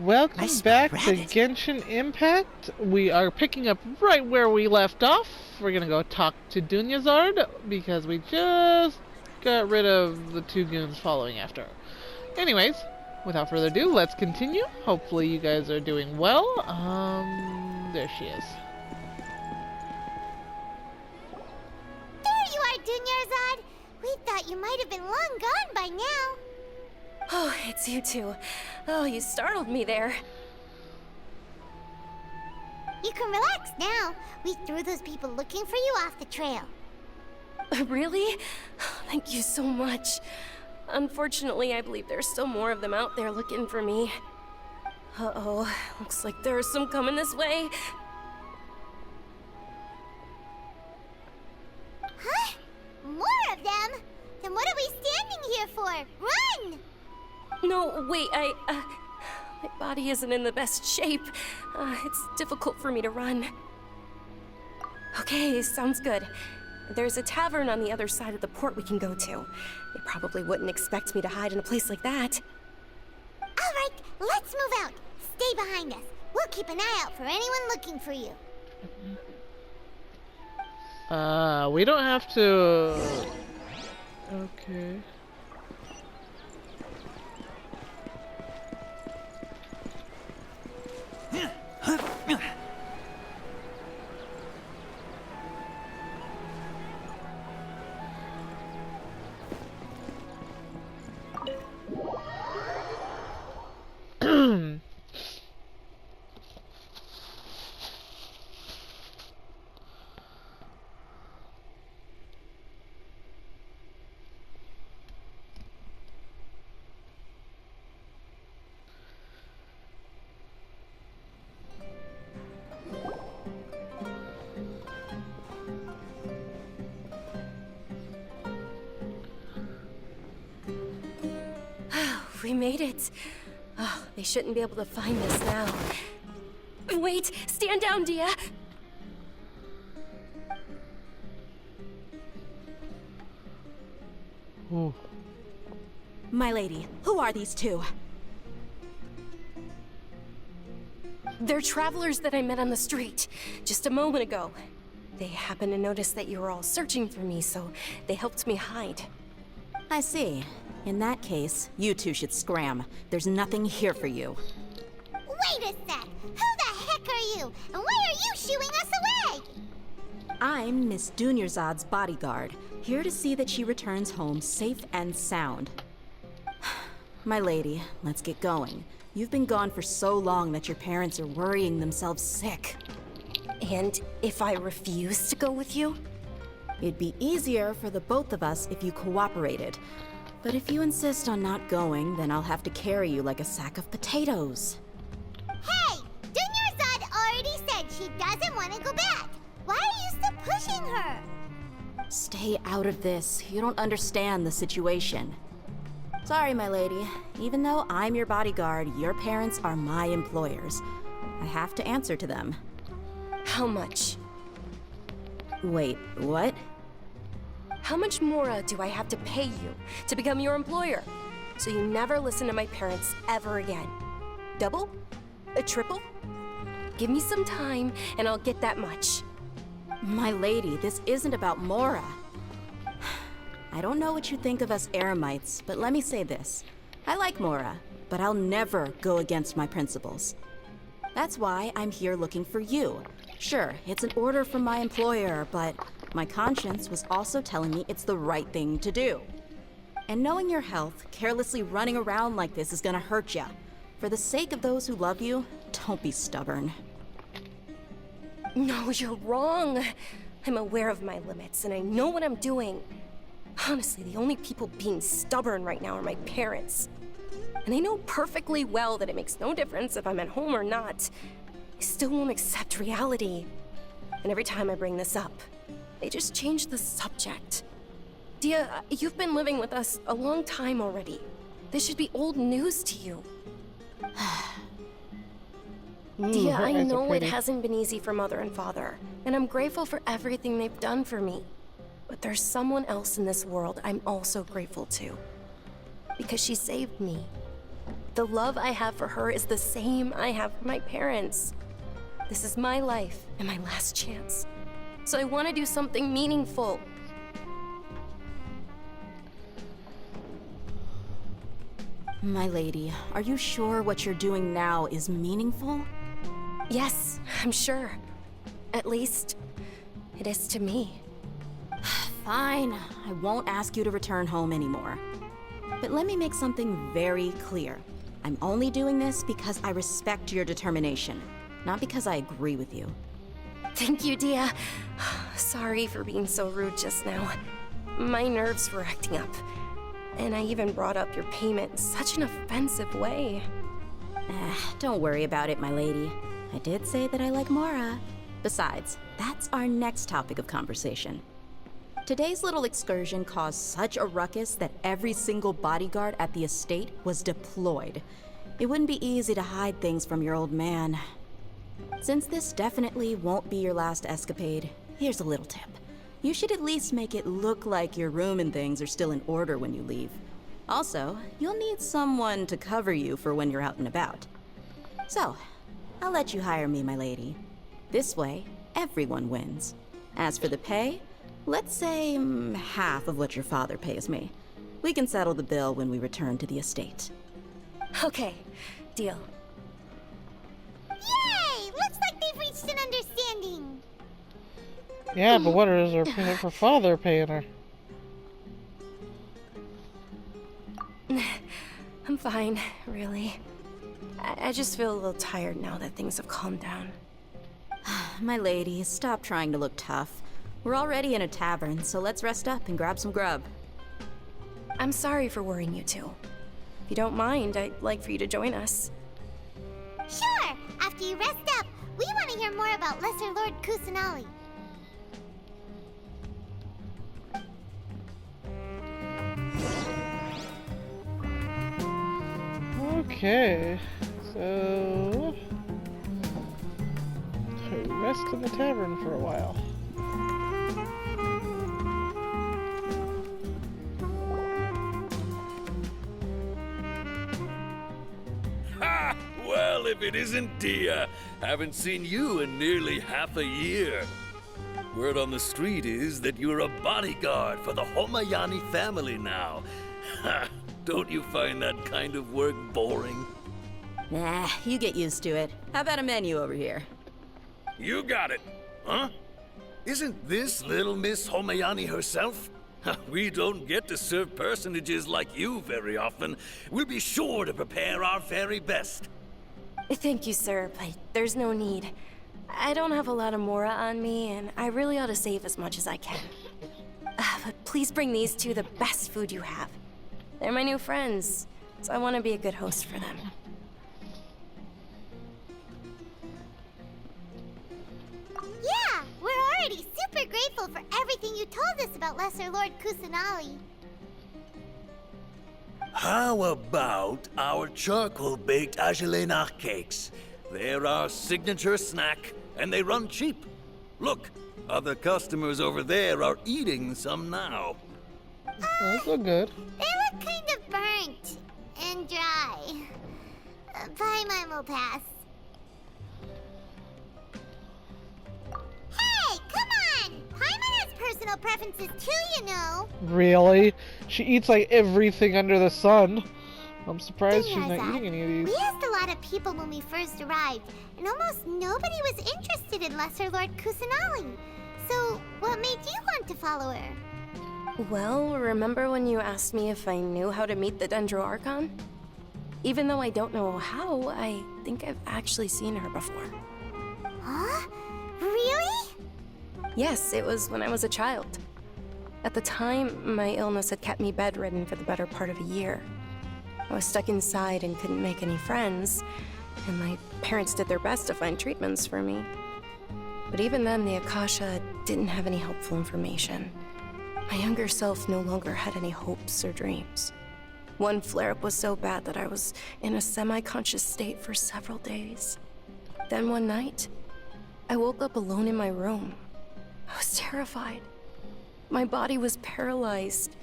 Welcome back to Genshin Impact. We are picking up right where we left off. We're gonna go talk to Dunyazard because we just got rid of the two goons following after. Anyways, without further ado, let's continue. Hopefully you guys are doing well. There she is. There you are, Dunyazard. We thought you might have been long gone by now. Oh, it's you two. Oh, you startled me there. You can relax now. We threw those people looking for you off the trail. Really? Thank you so much. Unfortunately, I believe there's still more of them out there looking for me. Uh-oh, looks like there's some coming this way. Huh? More of them? Then what are we standing here for? Run! No, wait, my body isn't in the best shape. It's difficult for me to run. Okay, sounds good. There's a tavern on the other side of the port we can go to. They probably wouldn't expect me to hide in a place like that. All right, let's move out. Stay behind us. We'll keep an eye out for anyone looking for you. We don't have to... Okay. We made it. Oh, they shouldn't be able to find us now. Wait, stand down, Dia. Ooh. My lady, who are these two? They're travelers that I met on the street just a moment ago. They happened to notice that you were all searching for me, so they helped me hide. I see. In that case, you two should scram. There's nothing here for you. Wait a sec. Who the heck are you? And why are you shooing us away? I'm Miss Dunyazad's bodyguard, here to see that she returns home safe and sound. My lady, let's get going. You've been gone for so long that your parents are worrying themselves sick. And if I refuse to go with you? It'd be easier for the both of us if you cooperated. But if you insist on not going, then I'll have to carry you like a sack of potatoes. Hey! Dunyazad already said she doesn't want to go back. Why are you still pushing her? Stay out of this. You don't understand the situation. Sorry, my lady. Even though I'm your bodyguard, your parents are my employers. I have to answer to them. How much? Wait, what? How much more do I have to pay you to become your employer? So you never listen to my parents ever again. Double? A triple? Give me some time and I'll get that much. My lady, this isn't about Mora. I don't know what you think of us Eremites, but let me say this. I like Mora, but I'll never go against my principles. That's why I'm here looking for you. Sure, it's an order from my employer, but my conscience was also telling me it's the right thing to do. And knowing your health, carelessly running around like this is gonna hurt ya. For the sake of those who love you, don't be stubborn. No, you're wrong. I'm aware of my limits and I know what I'm doing. Honestly, the only people being stubborn right now are my parents. And they know perfectly well that it makes no difference if I'm at home or not. They still won't accept reality. And every time I bring this up, they just change the subject. Dia, you've been living with us a long time already. This should be old news to you. Dia, I know it hasn't been easy for Mother and Father, and I'm grateful for everything they've done for me. But there's someone else in this world I'm also grateful to. Because she saved me. The love I have for her is the same I have for my parents. This is my life and my last chance. So I want to do something meaningful. My lady, are you sure what you're doing now is meaningful? Yes, I'm sure. At least, it is to me. Fine, I won't ask you to return home anymore. But let me make something very clear. I'm only doing this because I respect your determination, not because I agree with you. Thank you, Dia. Sorry for being so rude just now. My nerves were acting up. And I even brought up your payment in such an offensive way. Don't worry about it, my lady. I did say that I like Mora. Besides, that's our next topic of conversation. Today's little excursion caused such a ruckus that every single bodyguard at the estate was deployed. It wouldn't be easy to hide things from your old man. Since this definitely won't be your last escapade, here's a little tip. You should at least make it look like your room and things are still in order when you leave. Also, you'll need someone to cover you for when you're out and about. So, I'll let you hire me, my lady. This way, everyone wins. As for the pay, let's say half of what your father pays me. We can settle the bill when we return to the estate. Okay, deal. Yay! Looks like they've reached an understanding. Yeah, but what is her father paying her? I'm fine, really. I just feel a little tired now that things have calmed down. My lady, stop trying to look tough. We're already in a tavern, so let's rest up and grab some grub. I'm sorry for worrying you two. If you don't mind, I'd like for you to join us. Sure! After you rest up, we want to hear more about Lesser Lord Kusanali. Okay, so rest in the tavern for a while. Ha! Well, if it isn't Dia, haven't seen you in nearly half a year. Word on the street is that you're a bodyguard for the Homayani family now. Ha! Don't you find that kind of work boring? Nah, you get used to it. How about a menu over here? You got it, huh? Isn't this little Miss Homayani herself? We don't get to serve personages like you very often. We'll be sure to prepare our very best. Thank you, sir, but there's no need. I don't have a lot of Mora on me, and I really ought to save as much as I can. But please bring these two the best food you have. They're my new friends, so I want to be a good host for them. Yeah, we're already super grateful for everything you told us about Lesser Lord Kusanali. How about our charcoal-baked Agelena cakes? They're our signature snack, and they run cheap. Look, other customers over there are eating some now. Those look good. They look kind of burnt and dry. Paimon will pass. Hey, come on! Paimon has personal preferences too, you know. Really? She eats like everything under the sun. I'm surprised she's not Dunyazad, eating any of these. We asked a lot of people when we first arrived, and almost nobody was interested in Lesser Lord Kusanali. So, what made you want to follow her? Well, remember when you asked me if I knew how to meet the Dendro Archon? Even though I don't know how, I think I've actually seen her before. Huh? Really? Yes, it was when I was a child. At the time, my illness had kept me bedridden for the better part of a year. I was stuck inside and couldn't make any friends, and my parents did their best to find treatments for me. But even then, the Akasha didn't have any helpful information. My younger self no longer had any hopes or dreams. One flare-up was so bad that I was in a semi-conscious state for several days. Then one night, I woke up alone in my room. I was terrified. My body was paralyzed.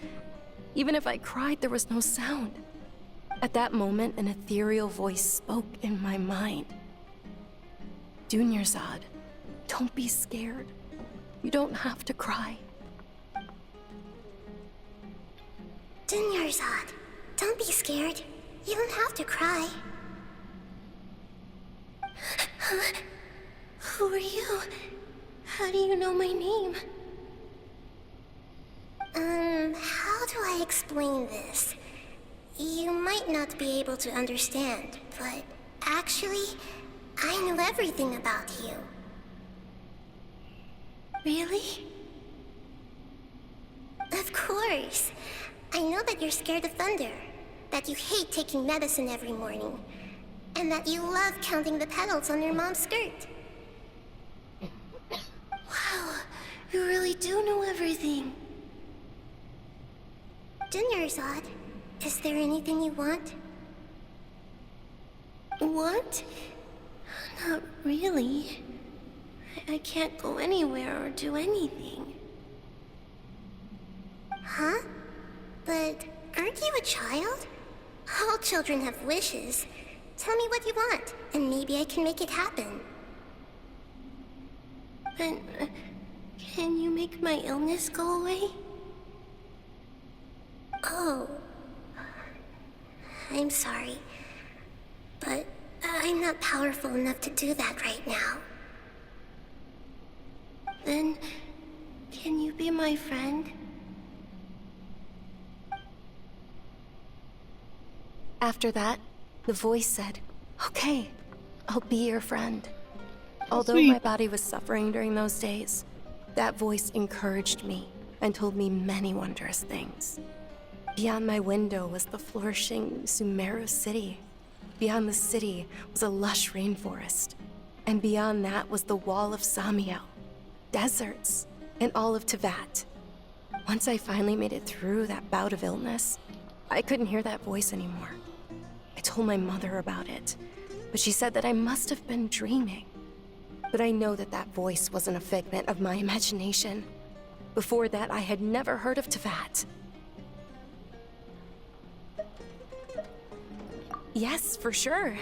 Even if I cried, there was no sound. At that moment, an ethereal voice spoke in my mind. Dunyarzad, don't be scared. You don't have to cry. Dunyarzad, don't be scared. You don't have to cry. Huh? Who are you? How do you know my name? How do I explain this? You might not be able to understand, but actually, I know everything about you. Really? Of course. I know that you're scared of thunder, that you hate taking medicine every morning, and that you love counting the petals on your mom's skirt. Wow, you really do know everything. Dunyarzad, is there anything you want? Want? Not really. I can't go anywhere or do anything. Huh? But aren't you a child? All children have wishes. Tell me what you want, and maybe I can make it happen. But can you make my illness go away? Oh. I'm sorry. But I'm not powerful enough to do that right now. Then, can you be my friend? After that, the voice said, "Okay, I'll be your friend." Although sweet. my body was suffering during those days, that voice encouraged me and told me many wondrous things. Beyond my window was the flourishing Sumeru city. Beyond the city was a lush rainforest. And beyond that was the wall of Samiel, deserts, and all of Tevat. Once I finally made it through that bout of illness, I couldn't hear that voice anymore. I told my mother about it, but she said that I must have been dreaming. But I know that that voice wasn't a figment of my imagination. Before that, I had never heard of Tevat. Yes, for sure.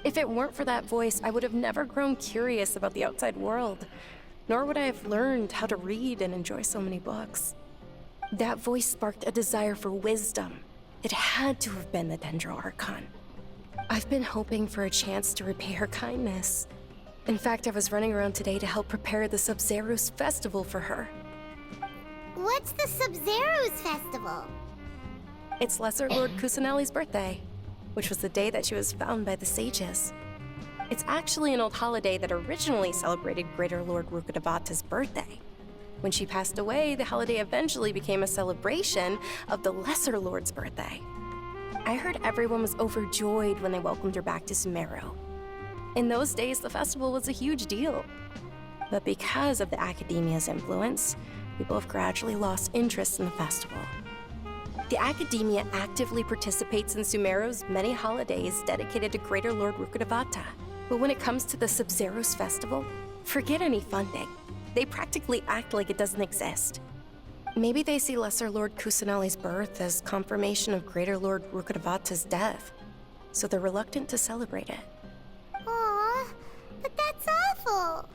If it weren't for that voice, I would have never grown curious about the outside world, nor would I have learned how to read and enjoy so many books. That voice sparked a desire for wisdom. It had to have been the Dendro Archon. I've been hoping for a chance to repay her kindness. In fact, I was running around today to help prepare the Sub-Zero's festival for her. What's the Sub-Zero's festival? It's Lesser Lord Kusanali's birthday, which was the day that she was found by the sages. It's actually an old holiday that originally celebrated Greater Lord Rukkhadevata's birthday. When she passed away, the holiday eventually became a celebration of the Lesser Lord's birthday. I heard everyone was overjoyed when they welcomed her back to Sumeru. In those days, the festival was a huge deal. But because of the Academia's influence, people have gradually lost interest in the festival. The Academia actively participates in Sumeru's many holidays dedicated to Greater Lord Rukkhadevata. But when it comes to the Sub-Zero's festival, forget any funding. They practically act like it doesn't exist. Maybe they see Lesser Lord Kusanali's birth as confirmation of Greater Lord Rukkhadevata's death, so they're reluctant to celebrate it. Aw, but that's awful.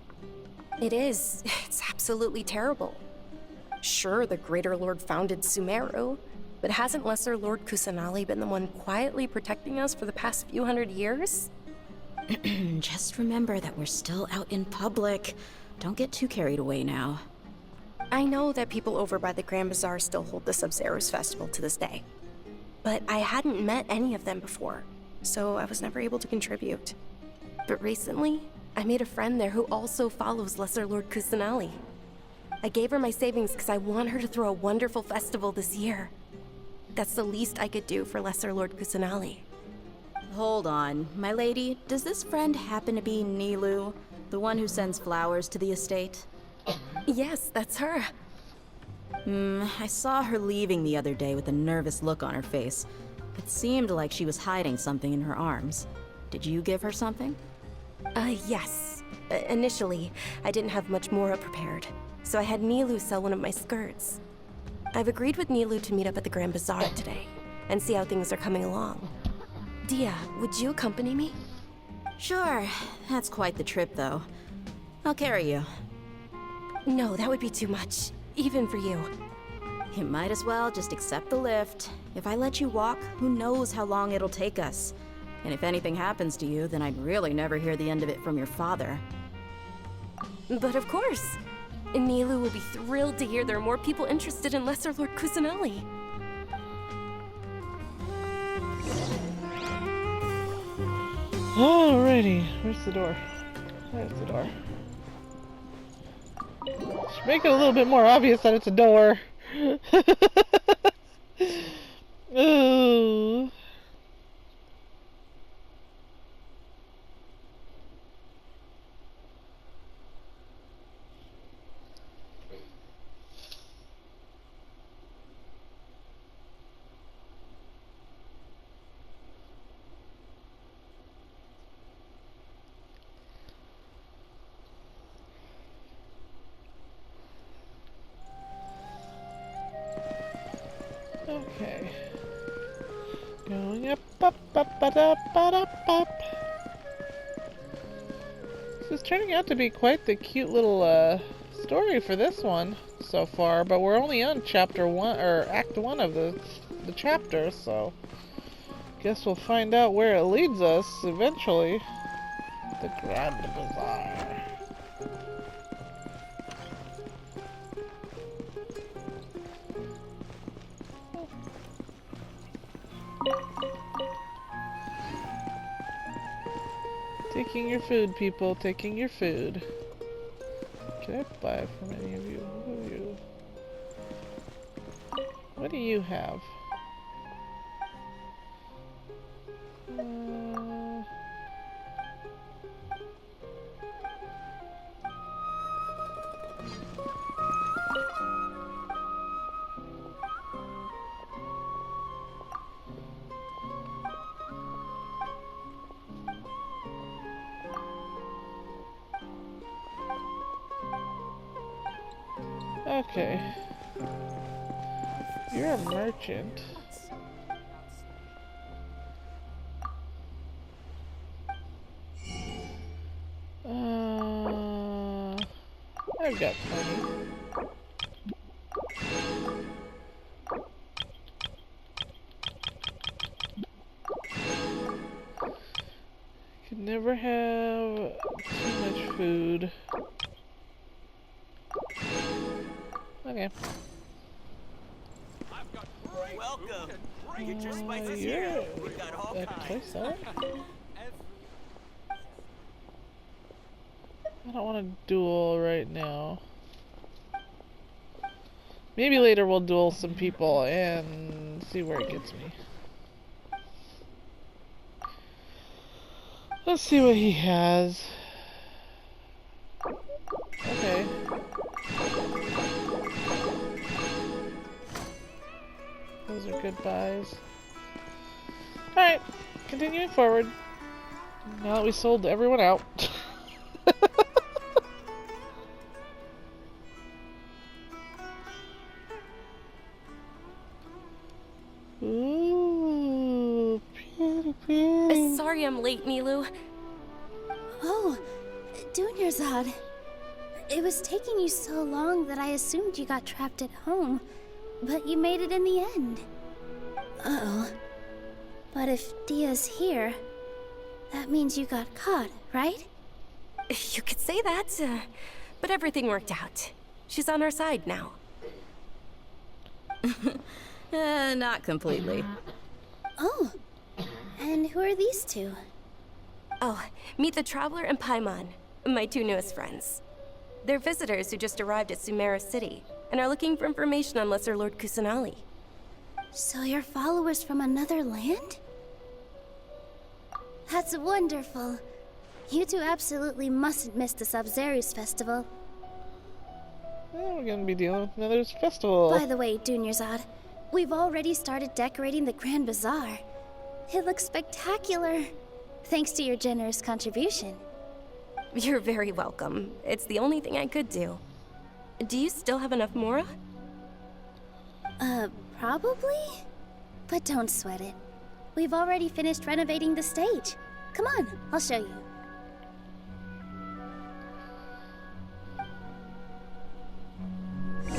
It is. It's absolutely terrible. Sure, the Greater Lord founded Sumeru, but hasn't Lesser Lord Kusanali been the one quietly protecting us for the past few hundred years? Just remember that we're still out in public. Don't get too carried away now. I know that people over by the Grand Bazaar still hold the Sub-Zero's festival to this day. But I hadn't met any of them before, so I was never able to contribute. But recently, I made a friend there who also follows Lesser Lord Kusanali. I gave her my savings because I want her to throw a wonderful festival this year. That's the least I could do for Lesser Lord Kusanali. Hold on, my lady. Does this friend happen to be Nilu, the one who sends flowers to the estate? Yes, that's her. I saw her leaving the other day with a nervous look on her face. It seemed like she was hiding something in her arms. Did you give her something? Yes. Initially, I didn't have much more prepared, so I had Nilu sell one of my skirts. I've agreed with Nilu to meet up at the Grand Bazaar today. and see how things are coming along. Dia, would you accompany me? Sure, that's quite the trip, though. I'll carry you. No, that would be too much, even for you. You might as well just accept the lift. If I let you walk, who knows how long it'll take us. And if anything happens to you, then I'd really never hear the end of it from your father. But of course! Milu will be thrilled to hear there are more people interested in Lesser Lord Kusanali. Alrighty, where's the door? There's the door. Should make it a little bit more obvious that it's a door. Ooh. Okay. Going up, up, up, up, up, up, up. This is turning out to be quite the cute little story for this one so far, but we're only on chapter 1 or act 1 of the chapter, so guess we'll find out where it leads us eventually. The Grand Bazaar. Taking your food, people. Taking your food. Can I buy from any of you? Who are you? What do you have? Okay. You're a merchant. I've got plenty. Could never have too much food. Okay. Welcome. Get your spices here. We've got all kinds. I don't want to duel right now. Maybe later we'll duel some people and see where it gets me. Let's see what he has. Okay. Those are good buys. Alright, continuing forward. Now that we sold everyone out. Ooh, pretty, pretty. Sorry I'm late, Milu. Oh, Dunyarzad. It was taking you so long that I assumed you got trapped at home, but you made it in the end. Uh-oh. But if Dia's here, that means you got caught, right? You could say that, but everything worked out. She's on our side now. Not completely. Oh, and who are these two? Oh, meet the Traveler and Paimon, my two newest friends. They're visitors who just arrived at Sumeru City and are looking for information on Lesser Lord Kusanali. So you're followers from another land? That's wonderful. You two absolutely mustn't miss the Sabzerus festival. Yeah, we're gonna be dealing with another festival. By the way, Dunyarzad, we've already started decorating the Grand Bazaar. It looks spectacular, thanks to your generous contribution. You're very welcome. It's the only thing I could do. Do you still have enough Mora? Probably? But don't sweat it. We've already finished renovating the stage. Come on, I'll show you. Is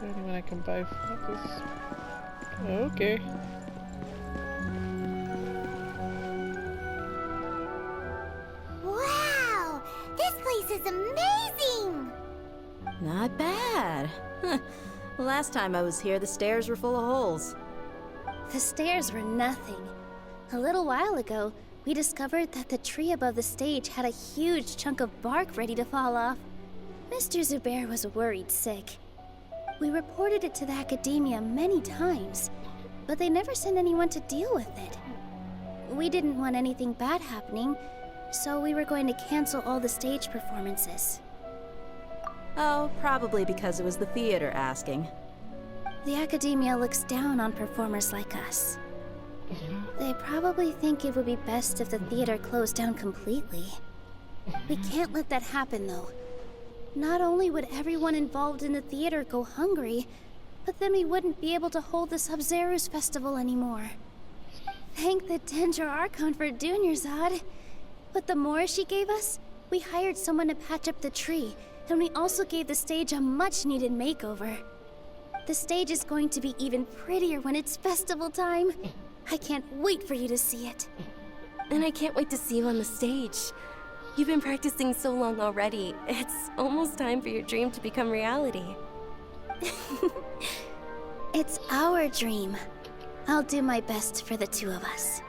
there anyone I can buy for this? Okay. Wow! This place is amazing! Not bad. Last time I was here, the stairs were full of holes. The stairs were nothing. A little while ago, we discovered that the tree above the stage had a huge chunk of bark ready to fall off. Mr. Zubair was worried sick. We reported it to the academia many times, but they never sent anyone to deal with it. We didn't want anything bad happening, so we were going to cancel all the stage performances. Oh, probably because it was the theater asking. The academia looks down on performers like us. They probably think it would be best if the theater closed down completely. We can't let that happen, though. Not only would everyone involved in the theater go hungry, but then we wouldn't be able to hold the Sub-Zero's festival anymore. Thank the Dendro Archon for Dunyarzad. With the Mora she gave us, we hired someone to patch up the tree, and we also gave the stage a much-needed makeover. The stage is going to be even prettier when it's festival time. I can't wait for you to see it. And I can't wait to see you on the stage. You've been practicing so long already. It's almost time for your dream to become reality. It's our dream. I'll do my best for the two of us.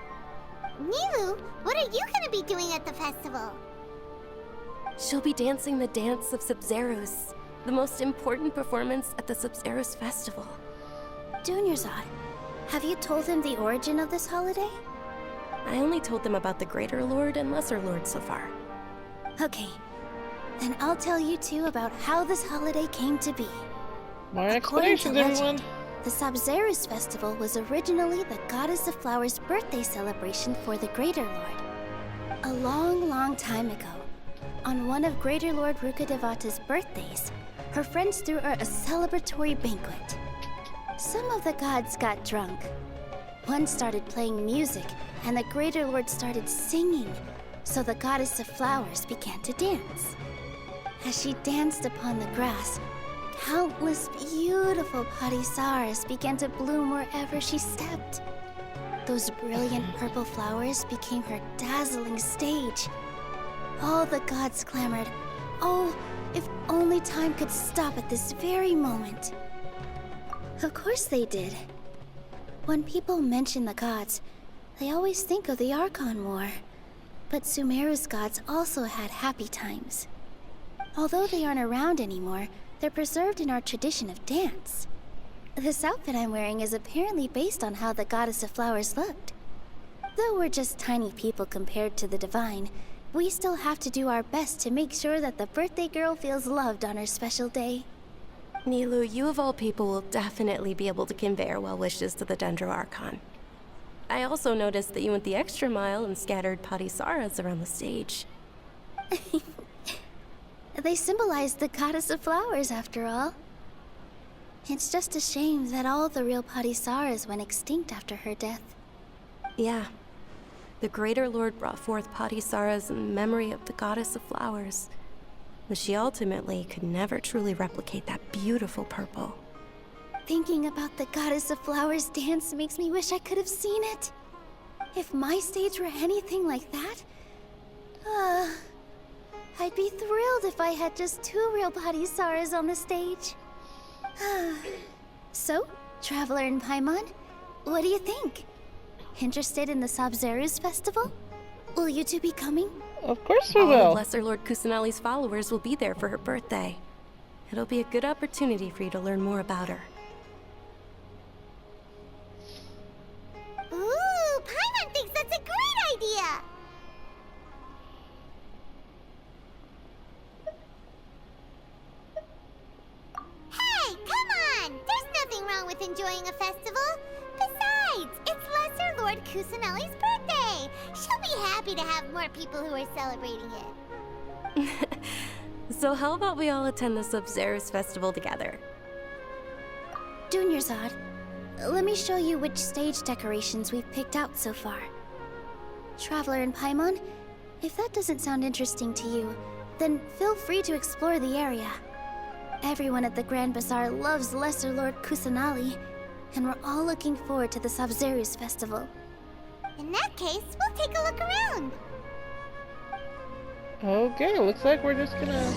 Nilu, what are you gonna be doing at the festival? She'll be dancing the dance of Sub-Zeros, the most important performance at the Sub-Zeros festival. Dunyarzad, have you told him the origin of this holiday? I only told them about the Greater Lord and Lesser Lord so far. Okay, then I'll tell you two about how this holiday came to be. More According to explanations, everyone. legend, the Sub-Zeros festival was originally the Goddess of Flowers' birthday celebration for the Greater Lord. A long, long time ago, on one of Greater Lord Rukkhadevata's birthdays, her friends threw her a celebratory banquet. Some of the gods got drunk. One started playing music, and the Greater Lord started singing, so the Goddess of Flowers began to dance. As she danced upon the grass, countless beautiful parisaras began to bloom wherever she stepped. Those brilliant purple flowers became her dazzling stage. All the gods clamored, "Oh, if only time could stop at this very moment." Of course they did. When people mention the gods, they always think of the Archon War. But Sumeru's gods also had happy times. Although they aren't around anymore, they're preserved in our tradition of dance. This outfit I'm wearing is apparently based on how the Goddess of Flowers looked. Though we're just tiny people compared to the Divine, we still have to do our best to make sure that the birthday girl feels loved on her special day. Nilu, you of all people will definitely be able to convey our well wishes to the Dendro Archon. I also noticed that you went the extra mile and scattered parisaras around the stage. They symbolize the Goddess of Flowers, after all. It's just a shame that all the real parisaras went extinct after her death. Yeah. The Greater Lord brought forth parisaras in memory of the Goddess of Flowers, but she ultimately could never truly replicate that beautiful purple. Thinking about the Goddess of Flowers dance makes me wish I could have seen it. If my stage were anything like that, I'd be thrilled if I had just two real parisaras on the stage. So, Traveler and Paimon, what do you think? Interested in the Sub-Zero's festival? Will you two be coming? Of course we All will. of Lesser Lord Kusanali's followers will be there for her birthday. It'll be a good opportunity for you to learn more about her. Ooh, Paimon thinks that's a great idea! Hey, come on! There's nothing wrong with enjoying a festival. Besides, it's Lesser Lord Kusanali's birthday. She'll be happy to have more people who are celebrating it. So how about we all attend the Sub-Zeros festival together? Dunyarzad, let me show you which stage decorations we've picked out so far. Traveler and Paimon, if that doesn't sound interesting to you, then feel free to explore the area. Everyone at the Grand Bazaar loves Lesser Lord Kusanali, and we're all looking forward to the Sabzeruz festival. In that case, we'll take a look around. Okay, looks like we're just gonna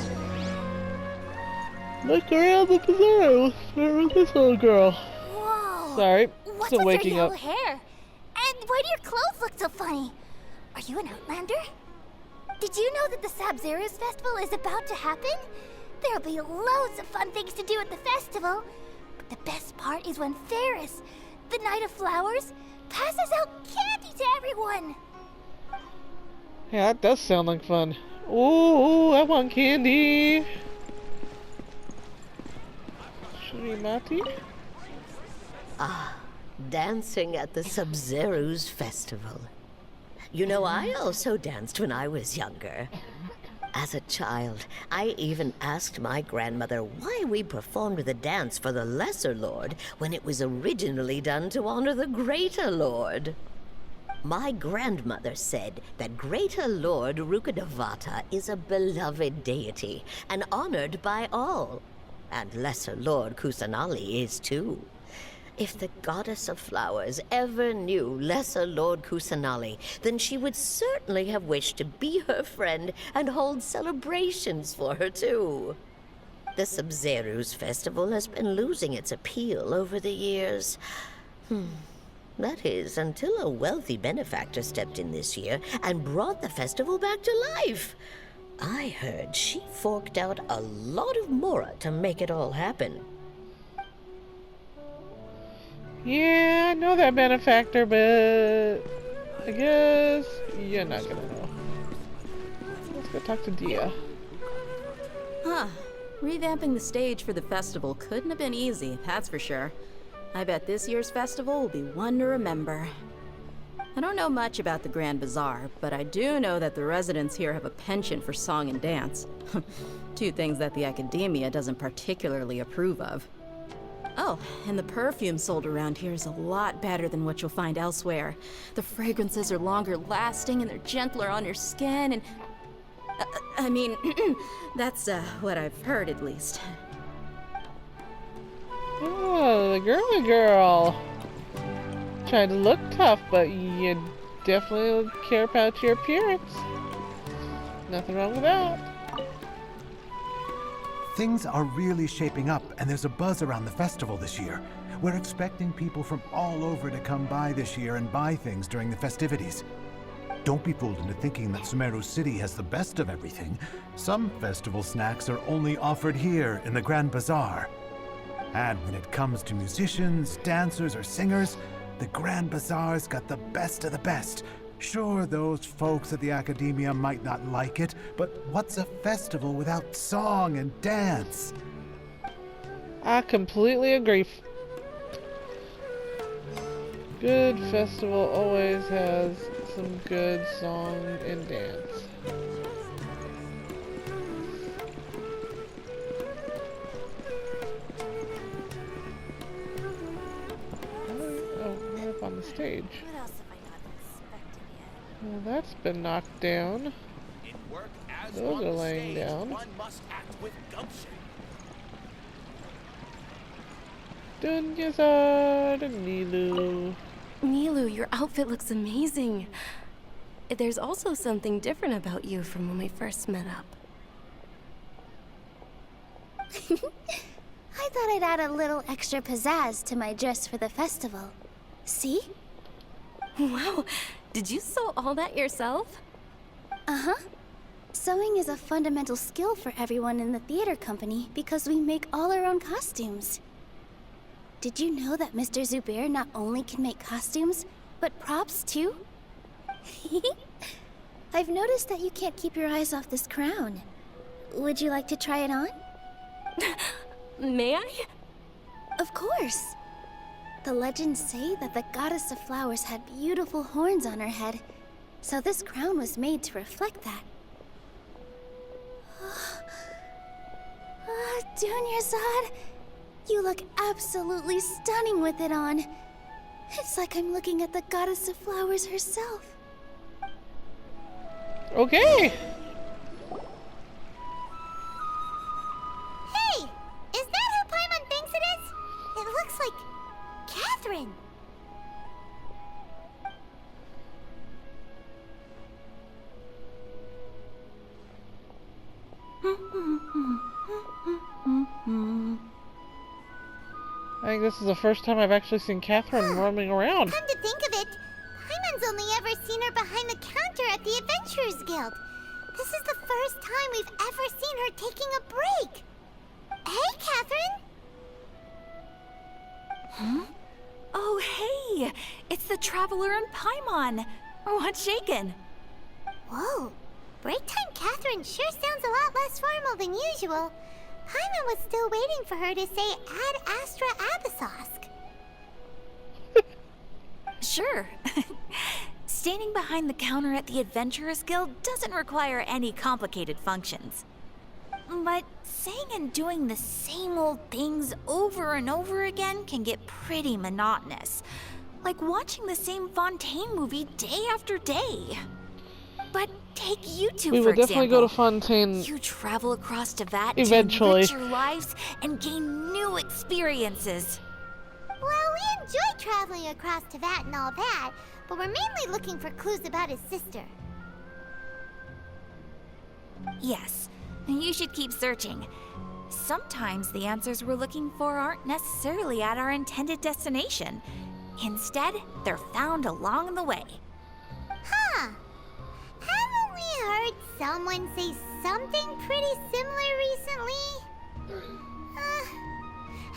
look around the bazaar. Start with this little girl. Whoa! Sorry, What's still with waking your up. yellow hair? And why do your clothes look so funny? Are you an outlander? Did you know that the Sabzeruz festival is about to happen? There'll be loads of fun things to do at the festival. But the best part is when Ferris, the Knight of Flowers, passes out candy to everyone. Yeah, that does sound like fun. Ooh, I want candy. Shrimati? Dancing at the Sabzeruz festival. You know, I also danced when I was younger. As a child, I even asked my grandmother why we performed the dance for the Lesser Lord when it was originally done to honor the Greater Lord. My grandmother said that Greater Lord Rukkhadevata is a beloved deity and honored by all. And Lesser Lord Kusanali is too. If the Goddess of Flowers ever knew Lesser Lord Kusanali, then she would certainly have wished to be her friend and hold celebrations for her too. The Sabzeruz festival has been losing its appeal over the years. That is, until a wealthy benefactor stepped in this year and brought the festival back to life. I heard she forked out a lot of mora to make it all happen. Yeah, I know that benefactor, but I guess you're not gonna know. Let's go talk to Dia. Huh. Revamping the stage for the festival couldn't have been easy, that's for sure. I bet this year's festival will be one to remember. I don't know much about the Grand Bazaar, but I do know that the residents here have a penchant for song and dance. Two things that the academia doesn't particularly approve of. Oh, and the perfume sold around here is a lot better than what you'll find elsewhere. The fragrances are longer lasting and they're gentler on your skin and... I mean, that's what I've heard at least. Oh, the girly girl. Trying to look tough, but you definitely care about your appearance. Nothing wrong with that. Things are really shaping up, and there's a buzz around the festival this year. We're expecting people from all over to come by this year and buy things during the festivities. Don't be fooled into thinking that Sumeru City has the best of everything. Some festival snacks are only offered here in the Grand Bazaar. And when it comes to musicians, dancers, or singers, the Grand Bazaar's got the best of the best. Sure, those folks at the academia might not like it, but what's a festival without song and dance? I completely agree. Good festival always has some good song and dance. Oh, we're up on the stage. What else have I not expected yet? Well, that's been knocked down. In work as Those on are the laying stage, down. one must act with gumption. Dunyarzad and Nilu. Nilu, your outfit looks amazing. There's also something different about you from when we first met up. I thought I'd add a little extra pizzazz to my dress for the festival. See? Wow, did you sew all that yourself? Uh-huh. Sewing is a fundamental skill for everyone in the theater company because we make all our own costumes. Did you know that Mr. Zubair not only can make costumes, but props too? I've noticed that you can't keep your eyes off this crown. Would you like to try it on? May I? Of course. The legends say that the Goddess of Flowers had beautiful horns on her head, so this crown was made to reflect that. Dunyarzad, You look absolutely stunning with it on. It's like I'm looking at the goddess of flowers herself. Okay. Hey! Is that who Paimon thinks it is? It looks like Catherine. I think this is the first time I've actually seen Catherine roaming around. Come to think of it, Paimon's only ever seen her behind the counter at the Adventurers Guild. This is the first time we've ever seen her taking a break. Hey, Catherine! Huh? Oh, hey! It's the Traveler and Paimon! What's shaken? Whoa, break time Catherine sure sounds a lot less formal than usual. Paimon was still waiting for her to say Ad Astra Abyssosque. Sure. Standing behind the counter at the Adventurers Guild doesn't require any complicated functions. But saying and doing the same old things over and over again can get pretty monotonous. Like watching the same Fontaine movie day after day. But take you two, We for will definitely example. go to Fontaine You travel across Teyvat eventually. to enrich your lives and gain new experiences. Well, we enjoy traveling across Teyvat and all that, but we're mainly looking for clues about his sister. Yes, you should keep searching. Sometimes the answers we're looking for aren't necessarily at our intended destination. Instead, they're found along the way. Huh. Haven't we heard someone say something pretty similar recently?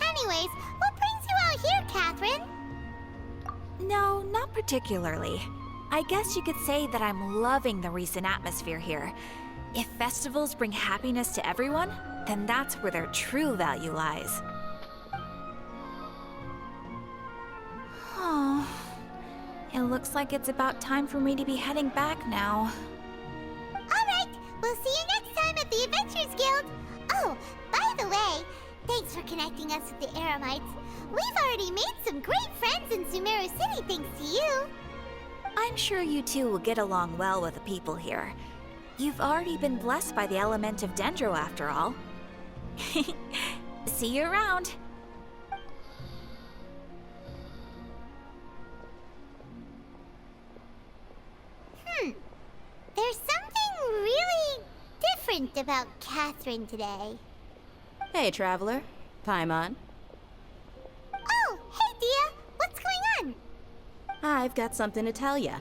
Anyways, what brings you out here, Catherine? No, not particularly. I guess you could say that I'm loving the recent atmosphere here. If festivals bring happiness to everyone, then that's where their true value lies. Oh, it looks like it's about time for me to be heading back now. Alright, we'll see you next time at the Adventurers Guild. Oh, by the way, thanks for connecting us with the Eremites. We've already made some great friends in Sumeru City thanks to you. I'm sure you two will get along well with the people here. You've already been blessed by the element of Dendro after all. See you around. There's something really different about Catherine today. Hey, Traveler. Paimon. Oh, hey, Dia. What's going on? I've got something to tell ya.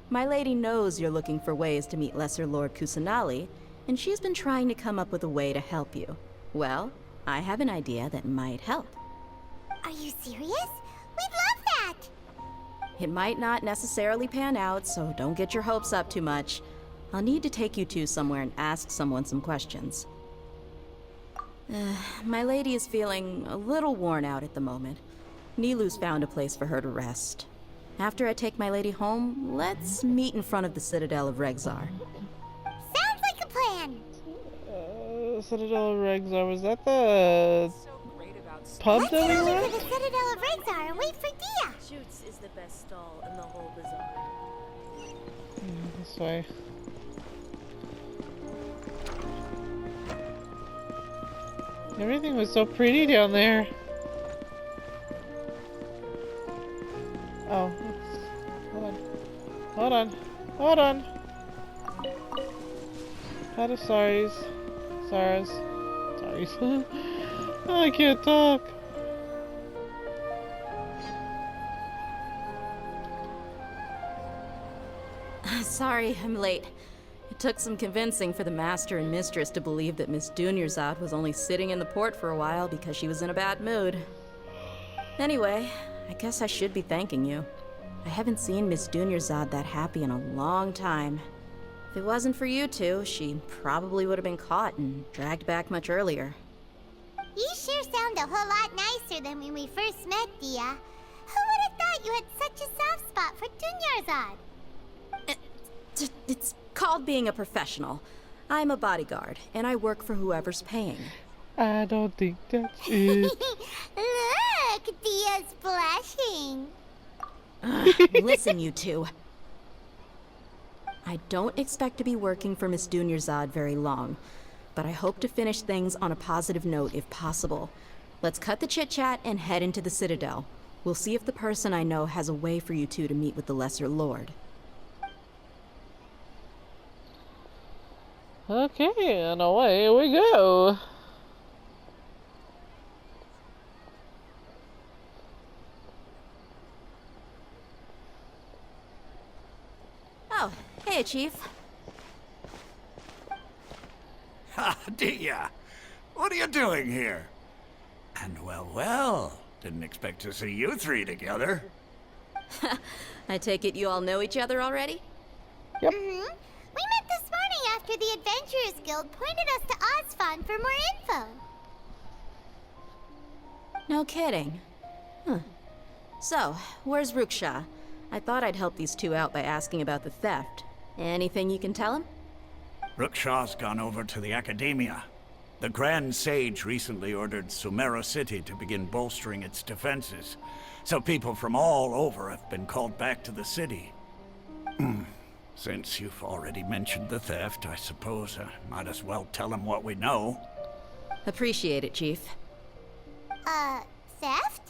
My lady knows you're looking for ways to meet Lesser Lord Kusanali, and she's been trying to come up with a way to help you. Well, I have an idea that might help. Are you serious? We'd love that. It might not necessarily pan out, so don't get your hopes up too much. I'll need to take you two somewhere and ask someone some questions. My lady is feeling a little worn out at the moment. Nilu's found a place for her to rest. After I take my lady home, let's meet in front of the Citadel of Regzar. Sounds like a plan. Citadel of Regzar, was that the pub Let's that we head were over at? to the Citadel of Regzar and wait for Dia. Shoots is the best stall in the whole bazaar. This way. Everything was so pretty down there. Oh, hold on. Hold on. Hold on. Sorry's. I can't talk. Sorry, I'm late. It took some convincing for the master and mistress to believe that Miss Dunyarzad was only sitting in the port for a while because she was in a bad mood. Anyway, I guess I should be thanking you. I haven't seen Miss Dunyarzad that happy in a long time. If it wasn't for you two, she probably would have been caught and dragged back much earlier. You sure sound a whole lot nicer than when we first met, Dia. Who would have thought you had such a soft spot for Dunyarzad? It's called being a professional. I'm a bodyguard, and I work for whoever's paying. I don't think that's it. Look, Dia's blushing. Listen, you two. I don't expect to be working for Miss Dunyarzad very long, but I hope to finish things on a positive note if possible. Let's cut the chit-chat and head into the Citadel. We'll see if the person I know has a way for you two to meet with the Lesser Lord. Okay, and away we go. Oh, hey, Chief. Ha, Dia! What are you doing here? And well, didn't expect to see you three together. I take it you all know each other already? Yep. We met this morning after the Adventurers Guild pointed us to Osfon for more info. No kidding. Huh. So, where's Ruksha? I thought I'd help these two out by asking about the theft. Anything you can tell him? Rukshaw's gone over to the Academia. The Grand Sage recently ordered Sumeru City to begin bolstering its defenses, so people from all over have been called back to the city. Since you've already mentioned the theft, I suppose I might as well tell him what we know. Appreciate it, Chief. Theft?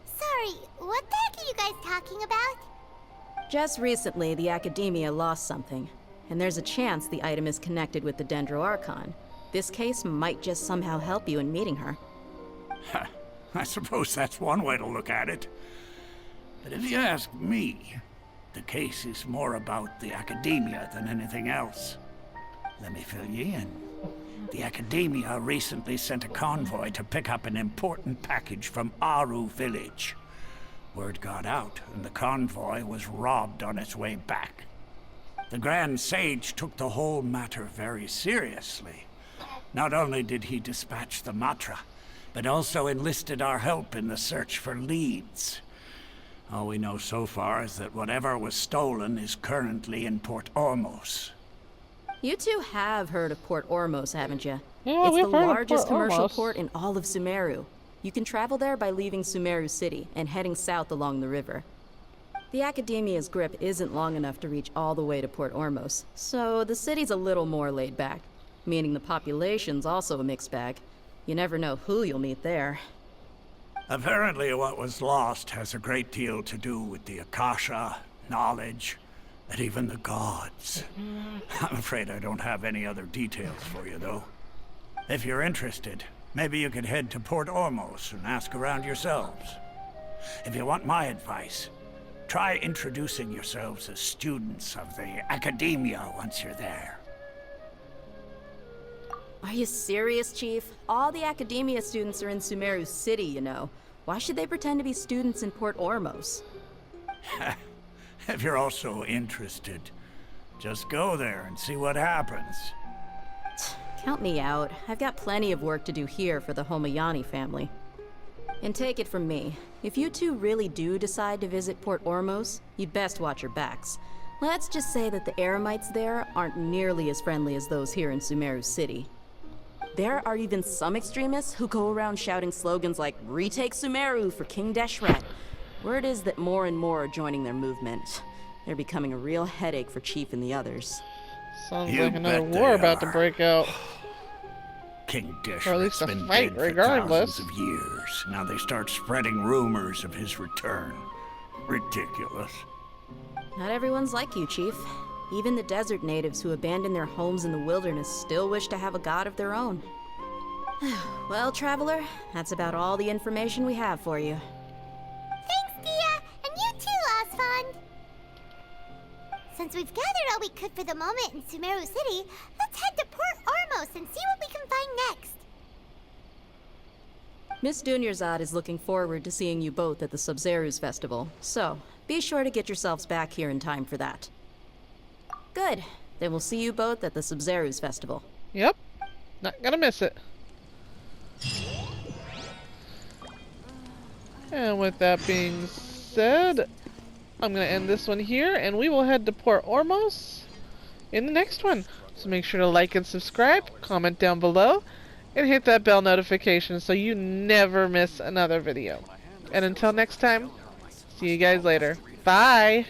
Sorry, what the heck are you guys talking about? Just recently, the Academia lost something, and there's a chance the item is connected with the Dendro Archon. This case might just somehow help you in meeting her. I suppose that's one way to look at it. But if you ask me, the case is more about the Academia than anything else. Let me fill you in. The Academia recently sent a convoy to pick up an important package from Aru village. Word got out, and the convoy was robbed on its way back. The Grand Sage took the whole matter very seriously. Not only did he dispatch the Matra, but also enlisted our help in the search for leads. All we know so far is that whatever was stolen is currently in Port Ormos. You two have heard of Port Ormos, haven't you? Yeah, it's we've the heard of largest Port commercial Ormos. port in all of Sumeru. You can travel there by leaving Sumeru City and heading south along the river. The Academia's grip isn't long enough to reach all the way to Port Ormos, so the city's a little more laid back, meaning the population's also a mixed bag. You never know who you'll meet there. Apparently what was lost has a great deal to do with the Akasha, knowledge, and even the gods. I'm afraid I don't have any other details for you, though. If you're interested, maybe you could head to Port Ormos and ask around yourselves. If you want my advice, try introducing yourselves as students of the Academia once you're there. Are you serious, Chief? All the Academia students are in Sumeru City, you know. Why should they pretend to be students in Port Ormos? If you're also interested, just go there and see what happens. Count me out. I've got plenty of work to do here for the Homayani family. And take it from me, if you two really do decide to visit Port Ormos, you'd best watch your backs. Let's just say that the Eremites there aren't nearly as friendly as those here in Sumeru City. There are even some extremists who go around shouting slogans like, "Retake Sumeru for King Deshret." Word is that more and more are joining their movement. They're becoming a real headache for Chief and the others. Sounds You like another bet they war about to are. break out. King Or at least Deshret's a been fight, dead for regardless. thousands of years. Now they start spreading rumors of his return. Ridiculous. Not everyone's like you, Chief. Even the desert natives who abandoned their homes in the wilderness still wish to have a god of their own. Well, Traveler, that's about all the information we have for you. Thanks, Dia, and you too, Osfond. Since we've gathered all we could for the moment in Sumeru City, let's head to Port Ormos and see what we can find next. Miss Dunyarzad is looking forward to seeing you both at the Sub-Zerus Festival, so be sure to get yourselves back here in time for that. Good. Then we'll see you both at the Sub-Zerus Festival. Yep. Not gonna miss it. And with that being said, I'm gonna end this one here, and we will head to Port Ormos in the next one. So make sure to like and subscribe, comment down below, and hit that bell notification so you never miss another video. And until next time, see you guys later. Bye!